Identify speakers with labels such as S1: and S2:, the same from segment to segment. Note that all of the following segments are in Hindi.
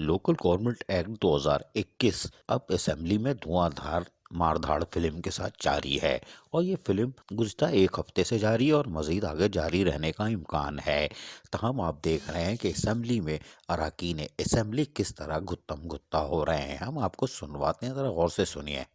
S1: लोकल गवर्नमेंट एक्ट 2021 अब असेंबली में धुआंधार मारधाड़ फिल्म के साथ जारी है और ये फिल्म गुज़िश्ता एक हफ्ते से जारी है और मज़ीद आगे जारी रहने का इम्कान है। तहम आप देख रहे हैं कि असेंबली में अरकान असेंबली किस तरह गुत्तम गुत्ता हो रहे हैं। हम आपको सुनवाते हैं, ज़रा गौर से सुनिए।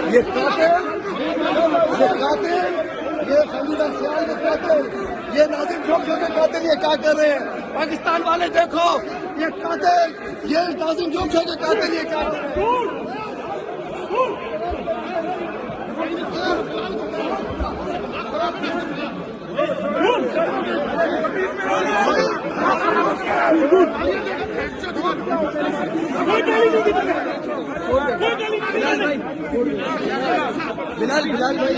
S2: ये कातिल, ये संविधान सियाल के कातिल, ये नाजिम जोशी के कातिल, ये क्या कर रहे हैं? पाकिस्तान वाले देखो, ये कातिल, ये नाजिम जोशी के कातिल, ये क्या कर रहे हैं? बिलाल भाई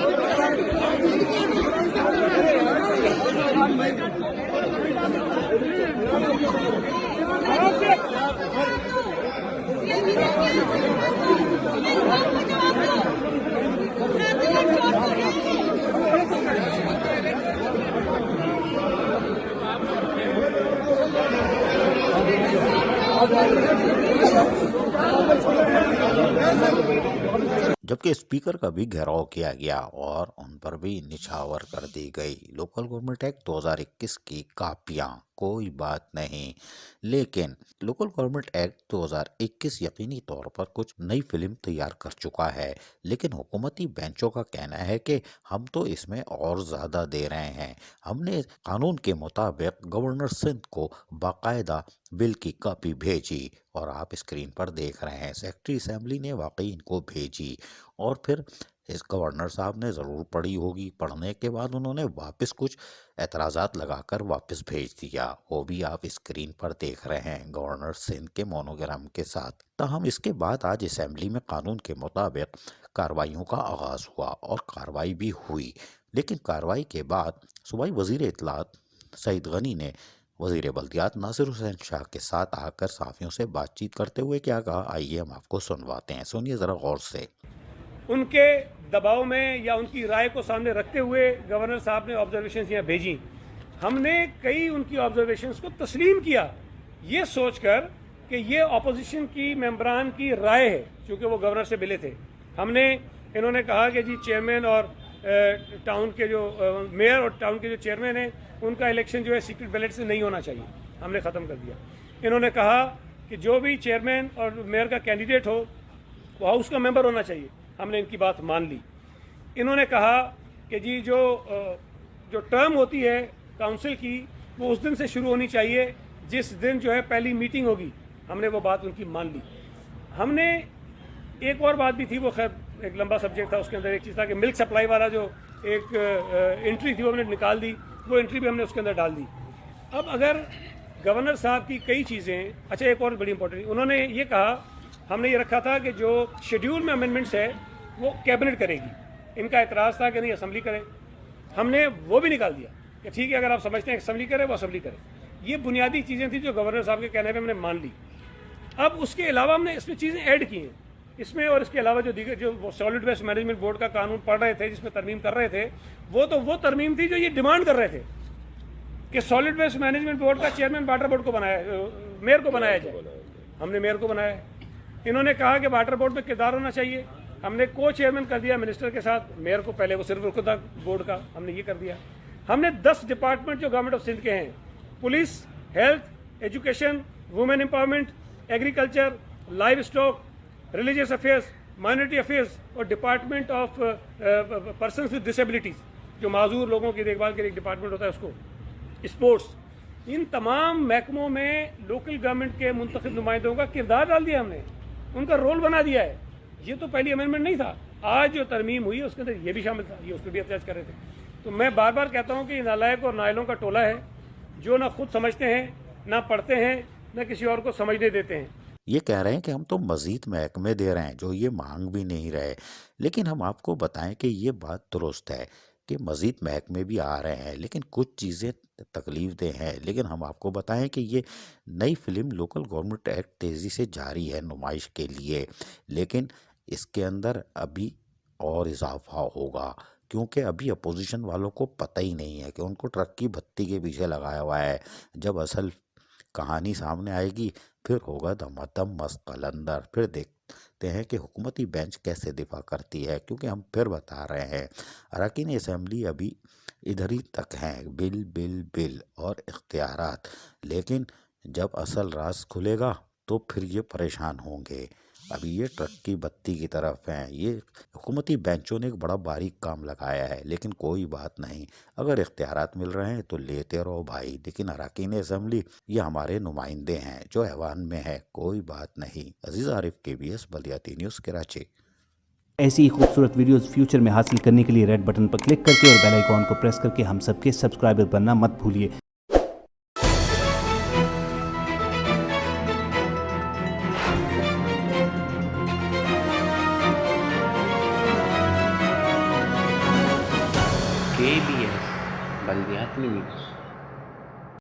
S1: जबकि स्पीकर का भी घेराव किया गया और उन पर भी निछावर कर दी गई। लोकल गवर्नमेंट एक्ट 2021 की कापियां कोई बात नहीं, लेकिन लोकल गवर्नमेंट एक्ट 2021 यकीनी तौर पर कुछ नई फिल्म तैयार कर चुका है, लेकिन हुकूमती बेंचों का कहना है कि हम तो इसमें और ज़्यादा दे रहे हैं। हमने कानून के मुताबिक गवर्नर सिंध को बाकायदा बिल की कॉपी भेजी और आप स्क्रीन पर देख रहे हैं। सेक्रेटरी असेंबली ने वाकई इनको भेजी और फिर इस गवर्नर साहब ने ज़रूर पढ़ी होगी। पढ़ने के बाद उन्होंने वापस कुछ एतराज़ात लगाकर वापस भेज दिया। वो भी आप स्क्रीन पर देख रहे हैं गवर्नर सिंध के मोनोग्राम के साथ। तहम इसके बाद आज असेंबली में कानून के मुताबिक कार्रवाइयों का आगाज़ हुआ और कार्रवाई भी हुई। लेकिन कार्रवाई के बाद सूबाई वज़ीर इत्तलात सईद गनी ने वज़ीर बल्दियात नासिर हुसैन शाह के साथ आकर सहाफ़ियों से बातचीत करते हुए क्या कहा, आइए हम आपको सुनवाते हैं। सुनिए ज़रा गौर से।
S3: उनके दबाव में या उनकी राय को सामने रखते हुए गवर्नर साहब ने ऑब्जर्वेशंस यहाँ भेजी। हमने कई उनकी ऑब्जर्वेशंस को तस्लीम किया, ये सोचकर कि ये ऑपोजिशन की मेंबरान की राय है, क्योंकि वो गवर्नर से मिले थे। इन्होंने कहा कि जी चेयरमैन और टाउन के जो मेयर और टाउन के जो चेयरमैन हैं उनका इलेक्शन जो है सीक्रेट बैलेट से नहीं होना चाहिए, हमने ख़त्म कर दिया। इन्होंने कहा कि जो भी चेयरमैन और मेयर का कैंडिडेट हो वो हाउस का मेंबर होना चाहिए, हमने इनकी बात मान ली। इन्होंने कहा कि जी जो टर्म होती है काउंसिल की वो उस दिन से शुरू होनी चाहिए जिस दिन जो है पहली मीटिंग होगी, हमने वो बात उनकी मान ली। हमने एक और बात भी थी, वो खैर एक लंबा सब्जेक्ट था, उसके अंदर एक चीज़ था कि मिल्क सप्लाई वाला जो एक एंट्री थी वो हमने निकाल दी, वो एंट्री भी हमने उसके अंदर डाल दी। अब अगर गवर्नर साहब की कई चीज़ें, अच्छा एक और बड़ी इंपॉर्टेंट, उन्होंने ये कहा, हमने ये रखा था कि जो शेड्यूल में अमेंडमेंट्स है वो कैबिनेट करेगी। इनका एतराज़ था कि नहीं असेंबली करे, हमने वो भी निकाल दिया कि ठीक है अगर आप समझते हैं असेंबली करे वो असेंबली करे। ये बुनियादी चीज़ें थी जो गवर्नर साहब के कहने पर हमने मान ली। अब उसके अलावा हमने इसमें चीज़ें ऐड की हैं इसमें, और इसके अलावा जो दीगर जो सॉलिड वेस्ट मैनेजमेंट बोर्ड का कानून पढ़ रहे थे जिसमें तरमीम कर रहे थे, वो तरमीम थी जो ये डिमांड कर रहे थे कि सॉलिड वेस्ट मैनेजमेंट बोर्ड का चेयरमैन वाटर बोर्ड को बनाया, मेयर को बनाया जाए। हमने मेयर को बनाया है। इन्होंने कहा कि वाटर बोर्ड में किरदार होना चाहिए, हमने को चेयरमैन कर दिया मिनिस्टर के साथ, मेयर को पहले वो सिर्फ रुख था बोर्ड का, हमने ये कर दिया। हमने 10 डिपार्टमेंट जो गवर्नमेंट ऑफ सिंध के हैं, police, health, education, women empowerment, agriculture, livestock, religious affairs, minority affairs और department of persons with disabilities, जो माजूर लोगों की देखभाल के लिए एक डिपार्टमेंट होता है उसको, स्पोर्ट्स, इन तमाम महकमों में लोकल गवर्नमेंट के मुंतखब नुमाइंदों का किरदार डाल दिया हमने, उनका रोल बना दिया है। ये तो पहली अमेंडमेंट नहीं था। आज जो तरमीम हुई है उसके अंदर ये भी शामिल था, ये उस पर भी अटैच कर रहे थे। तो मैं बार बार कहता हूँ कि ये नालायक और नाइलों का टोला है जो ना खुद समझते हैं, ना पढ़ते हैं, ना किसी और को समझने देते हैं।
S1: ये कह रहे हैं कि हम तो मजीद महकमे दे रहे हैं जो ये मांग भी नहीं रहे, लेकिन हम आपको बताएं कि ये बात दुरुस्त है कि मजीद महकमे भी आ रहे हैं, लेकिन कुछ चीज़ें तकलीफ दे हैं। लेकिन हम आपको बताएं कि ये नई फिल्म लोकल गवर्नमेंट एक्ट तेज़ी से जारी है नुमाइश के लिए, लेकिन इसके अंदर अभी और इजाफा होगा, क्योंकि अभी अपोजिशन वालों को पता ही नहीं है कि उनको ट्रक की बत्ती के पीछे लगाया हुआ है। जब असल कहानी सामने आएगी फिर होगा धमाधम मस्त कलंदर, फिर देखते हैं कि हुकूमती बेंच कैसे दिफा करती है। क्योंकि हम फिर बता रहे हैं अरकान असम्बली अभी इधर ही तक हैं, बिल बिल बिल और इख्तियारात, लेकिन जब असल राज खुलेगा तो फिर ये परेशान होंगे। अभी ये ट्रक की बत्ती की तरफ हैं। ये हुकूमती बेंचों ने एक बड़ा बारीक काम लगाया है, लेकिन कोई बात नहीं, अगर इख्तियारात मिल रहे हैं तो लेते रहो भाई। लेकिन अरकान असम्बली ये हमारे नुमाइंदे हैं जो ऐवान में है, कोई बात नहीं। अजीज़ आरिफ, KBS बलियाती न्यूज़, कराची।
S4: ऐसी ही खूबसूरत वीडियोस फ्यूचर में हासिल करने के लिए रेड बटन पर क्लिक करके और बेल आइकॉन को प्रेस करके हम सबके सब्सक्राइबर बनना मत भूलिए।
S5: KBS बलियाती न्यूज़।